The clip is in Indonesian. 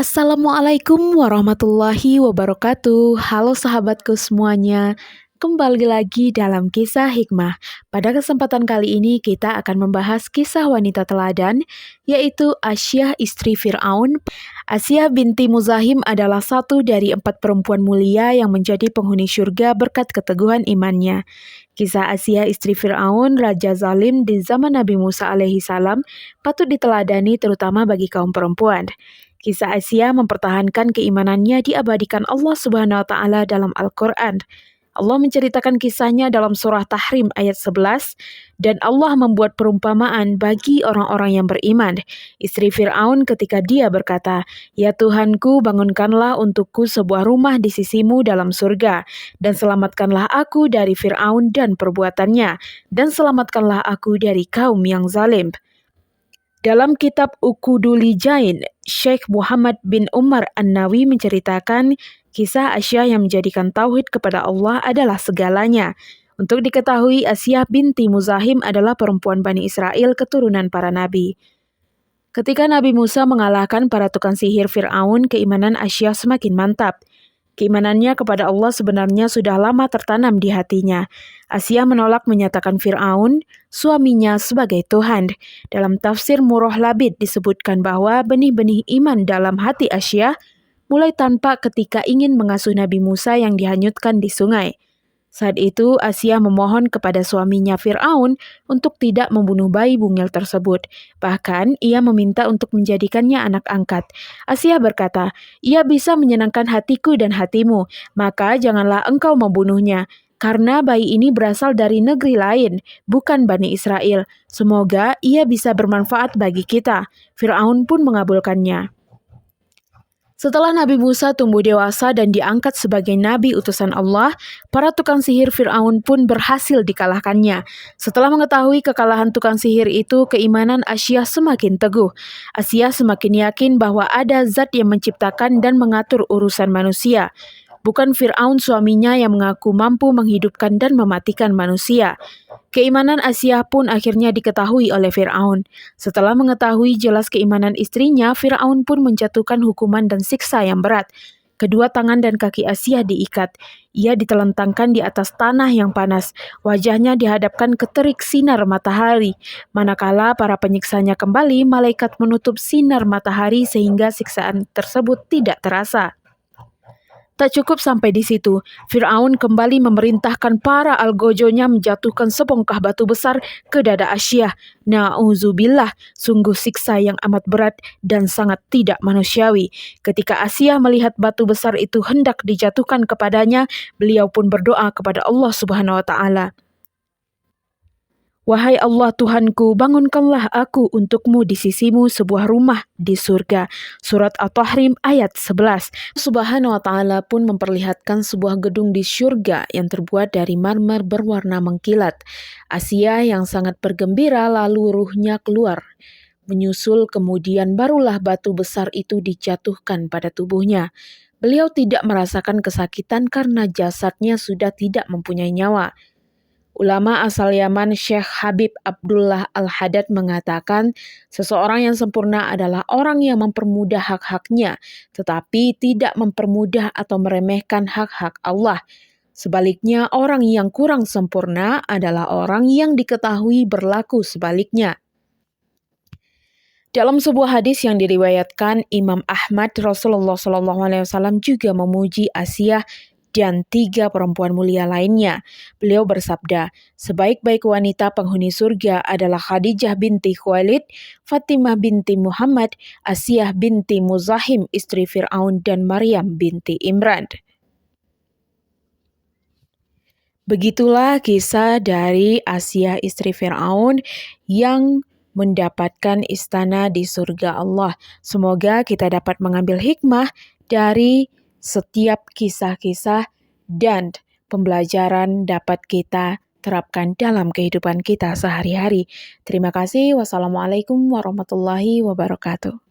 Assalamualaikum warahmatullahi wabarakatuh. Halo sahabatku semuanya. Kembali lagi dalam kisah hikmah. Pada kesempatan kali ini kita akan membahas kisah wanita teladan, yaitu Asyah istri Fir'aun. Asyah binti Muzahim adalah satu dari 4 perempuan mulia yang menjadi penghuni surga berkat keteguhan imannya. Kisah Asyah istri Fir'aun, raja zalim di zaman Nabi Musa alaihi salam, patut diteladani terutama bagi kaum perempuan. Kisah Asyah mempertahankan keimanannya diabadikan Allah Subhanahu wa taala dalam Al-Qur'an. Allah menceritakan kisahnya dalam surah Tahrim ayat 11, dan Allah membuat perumpamaan bagi orang-orang yang beriman. Istri Fir'aun ketika dia berkata, "Ya Tuhanku, bangunkanlah untukku sebuah rumah di sisimu dalam surga, dan selamatkanlah aku dari Fir'aun dan perbuatannya, dan selamatkanlah aku dari kaum yang zalim." Dalam kitab Uqudul Jain, Syekh Muhammad bin Umar An-Nawi menceritakan kisah Asyah yang menjadikan tauhid kepada Allah adalah segalanya. Untuk diketahui, Asyah binti Muzahim adalah perempuan Bani Israel keturunan para nabi. Ketika Nabi Musa mengalahkan para tukang sihir Fir'aun, keimanan Asyah semakin mantap. Keimanannya kepada Allah sebenarnya sudah lama tertanam di hatinya. Asyah menolak menyatakan Fir'aun, suaminya, sebagai Tuhan. Dalam tafsir Murrah Labid disebutkan bahwa benih-benih iman dalam hati Asyah mulai tampak ketika ingin mengasuh Nabi Musa yang dihanyutkan di sungai. Saat itu Asyah memohon kepada suaminya Fir'aun untuk tidak membunuh bayi bungil tersebut. Bahkan ia meminta untuk menjadikannya anak angkat. Asyah berkata, "Ia bisa menyenangkan hatiku dan hatimu, maka janganlah engkau membunuhnya. Karena bayi ini berasal dari negeri lain, bukan Bani Israel. Semoga ia bisa bermanfaat bagi kita." Fir'aun pun mengabulkannya. Setelah Nabi Musa tumbuh dewasa dan diangkat sebagai nabi utusan Allah, para tukang sihir Fir'aun pun berhasil dikalahkannya. Setelah mengetahui kekalahan tukang sihir itu, keimanan Asyah semakin teguh. Asyah semakin yakin bahwa ada zat yang menciptakan dan mengatur urusan manusia. Bukan Fir'aun suaminya yang mengaku mampu menghidupkan dan mematikan manusia. Keimanan Asyah pun akhirnya diketahui oleh Fir'aun. Setelah mengetahui jelas keimanan istrinya, Fir'aun pun menjatuhkan hukuman dan siksa yang berat. Kedua tangan dan kaki Asyah diikat. Ia ditelentangkan di atas tanah yang panas. Wajahnya dihadapkan ke terik sinar matahari. Manakala para penyiksanya kembali, malaikat menutup sinar matahari sehingga siksaan tersebut tidak terasa. Tak cukup sampai di situ, Fir'aun kembali memerintahkan para algojonya menjatuhkan sebongkah batu besar ke dada Asyah. Na'udzubillah, sungguh siksa yang amat berat dan sangat tidak manusiawi. Ketika Asyah melihat batu besar itu hendak dijatuhkan kepadanya, beliau pun berdoa kepada Allah Subhanahu wa taala. "Wahai Allah Tuhanku, bangunkanlah aku untukmu di sisimu sebuah rumah di surga." Surat At-Tahrim ayat 11. Subhanahu wa ta'ala pun memperlihatkan sebuah gedung di surga yang terbuat dari marmer berwarna mengkilat. Asyah yang sangat bergembira lalu ruhnya keluar. Menyusul kemudian barulah batu besar itu dijatuhkan pada tubuhnya. Beliau tidak merasakan kesakitan karena jasadnya sudah tidak mempunyai nyawa. Ulama asal Yaman Syekh Habib Abdullah Al-Haddad mengatakan, seseorang yang sempurna adalah orang yang mempermudah hak-haknya, tetapi tidak mempermudah atau meremehkan hak-hak Allah. Sebaliknya, orang yang kurang sempurna adalah orang yang diketahui berlaku sebaliknya. Dalam sebuah hadis yang diriwayatkan Imam Ahmad, Rasulullah SAW juga memuji Asyah dan 3 perempuan mulia lainnya. Beliau bersabda, sebaik-baik wanita penghuni surga adalah Khadijah binti Khuwailid, Fatimah binti Muhammad, Asyah binti Muzahim istri Fir'aun, dan Maryam binti Imran. Begitulah kisah dari Asyah istri Fir'aun yang mendapatkan istana di surga Allah. Semoga kita dapat mengambil hikmah dari setiap kisah-kisah dan pembelajaran dapat kita terapkan dalam kehidupan kita sehari-hari. Terima kasih. Wassalamualaikum warahmatullahi wabarakatuh.